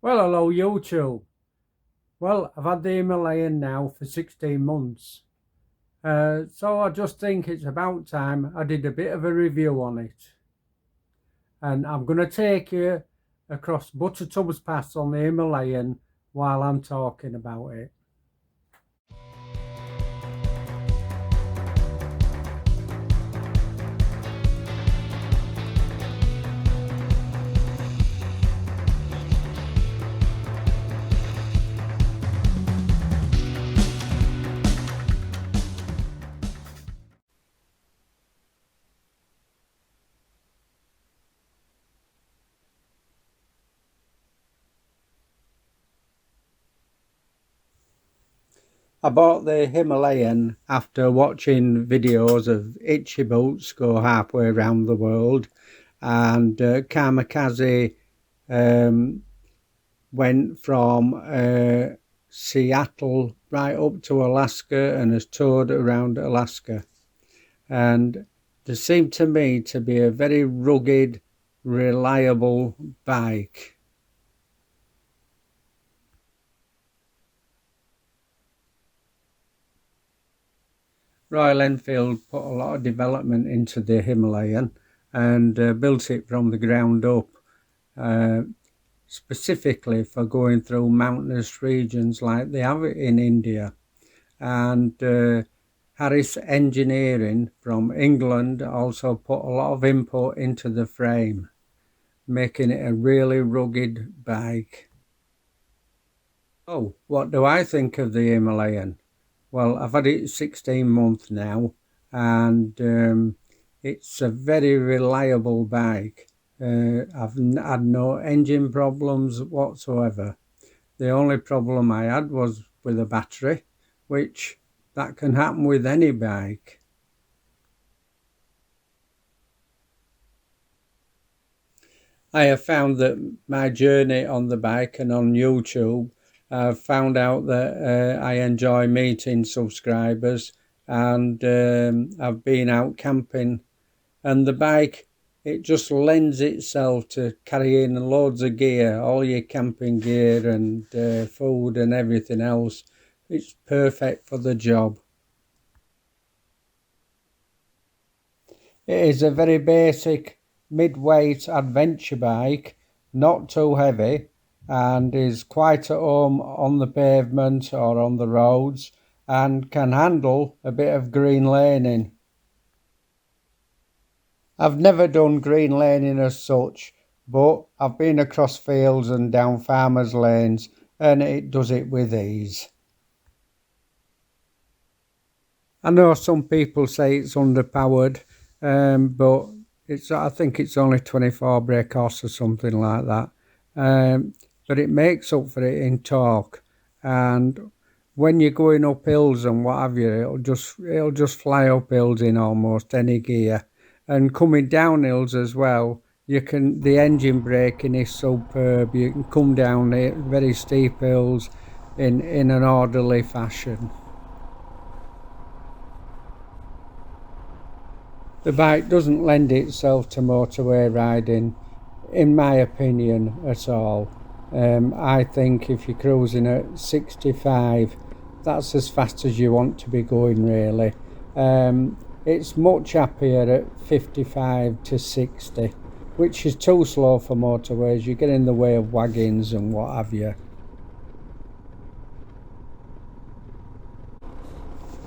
Well, hello YouTube. Well, I've had the Himalayan now for 16 months. So I just think it's about time I did a bit of a review on it. And I'm going to take you across Buttertubs Pass on the Himalayan while I'm talking about it. I bought the Himalayan after watching videos of itchy boots go halfway around the world, and Kamikaze went from Seattle right up to Alaska and has toured around Alaska. And there seemed to me to be a very rugged, reliable bike. Royal Enfield put a lot of development into the Himalayan and built it from the ground up, specifically for going through mountainous regions like they have it in India. And Harris Engineering from England also put a lot of input into the frame, making it a really rugged bike. Oh, what do I think of the Himalayan? Well, I've had it 16 months now, and it's a very reliable bike. I've had no engine problems whatsoever. The only problem I had was with the battery, which that can happen with any bike. I have found that my journey on the bike and on YouTube, I've found out that I enjoy meeting subscribers, and I've been out camping, and the bike, it just lends itself to carrying loads of gear, all your camping gear and food and everything else. It's perfect for the job. It is a very basic mid-weight adventure bike, not too heavy, and is quite at home on the pavement or on the roads, and can handle a bit of green laning. I've never done green laning as such, but I've been across fields and down farmers' lanes, and it does it with ease. I know some people say it's underpowered, but I think it's only 24 brake horse or something like that. But it makes up for it in torque, and when you're going up hills and what have you, it'll just fly up hills in almost any gear, and coming down hills as well. The engine braking is superb. You can come down very steep hills in an orderly fashion. The bike doesn't lend itself to motorway riding, in my opinion, at all. I think if you're cruising at 65, that's as fast as you want to be going, really. It's much happier at 55 to 60, which is too slow for motorways. You get in the way of wagons and what have you.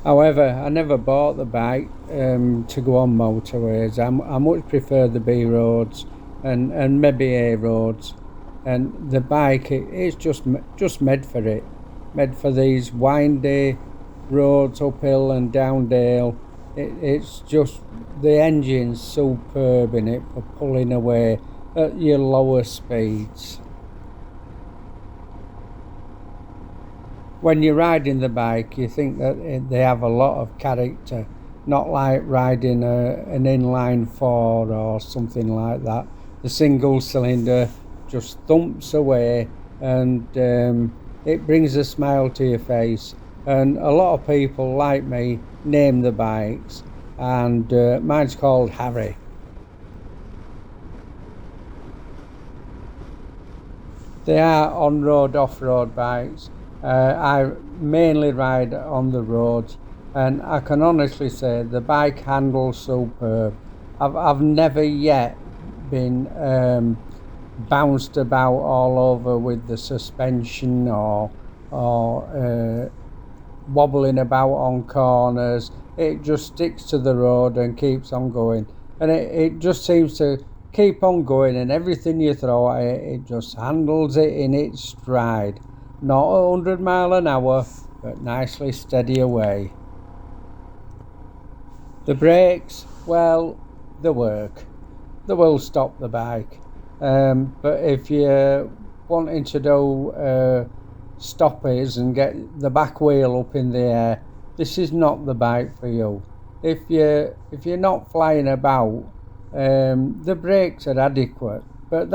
However, I never bought the bike to go on motorways. I much prefer the B roads and maybe A roads. And the bike, it's just made for it. Made for these windy roads, uphill and downdale. It's just, the engine's superb in it for pulling away at your lower speeds. When you're riding the bike, you think that they have a lot of character, not like riding an inline four or something like that. The single cylinder just thumps away, and it brings a smile to your face. And a lot of people like me name the bikes, and mine's called Harry. They are on-road, off-road bikes. I mainly ride on the roads, and I can honestly say the bike handles superb. I've never yet been bounced about all over with the suspension or wobbling about on corners. It just sticks to the road and keeps on going, and it just seems to keep on going, and everything you throw at it, it just handles it in its stride. Not 100 mile an hour, but nicely steady away. The brakes, well, they work. They will stop the bike, but if you're wanting to do stoppies and get the back wheel up in the air, this is not the bike for you. If you're not flying about, the brakes are adequate, but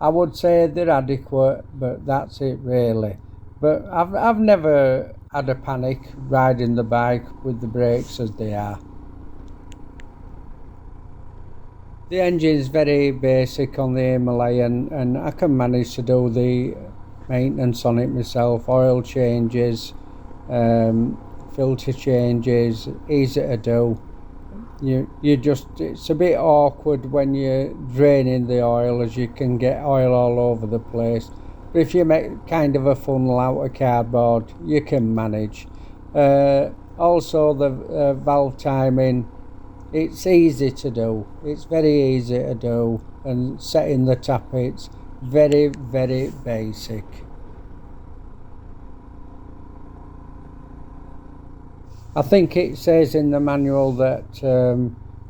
I would say they're adequate, but that's it really. But I've never had a panic riding the bike with the brakes as they are. The engine's very basic on the Himalayan, and I can manage to do the maintenance on it myself. Oil changes, filter changes, easy to do. It's a bit awkward when you're draining the oil, as you can get oil all over the place. But if you make kind of a funnel out of cardboard, you can manage. Also the valve timing, it's easy to do. It's very easy to do, and setting the tappets, very, very basic. I think it says in the manual that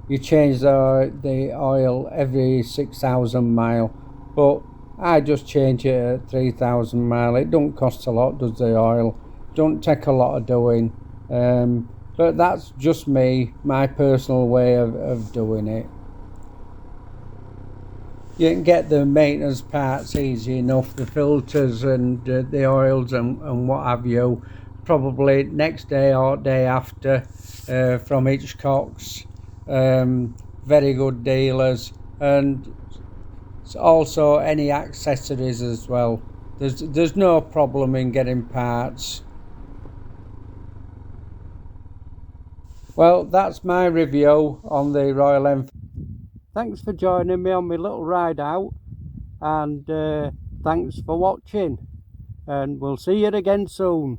you change the oil every 6,000 mile, but I just change it at 3,000 mile. It don't cost a lot, does the oil? Don't take a lot of doing. But that's just me, my personal way of doing it. You can get the maintenance parts easy enough, the filters and the oils and what have you, probably next day or day after, from Hitchcock's. Very good dealers, and also any accessories as well. There's no problem in getting parts. Well, that's my review on the Royal Enfield. Thanks for joining me on my little ride out, and thanks for watching, and we'll see you again soon.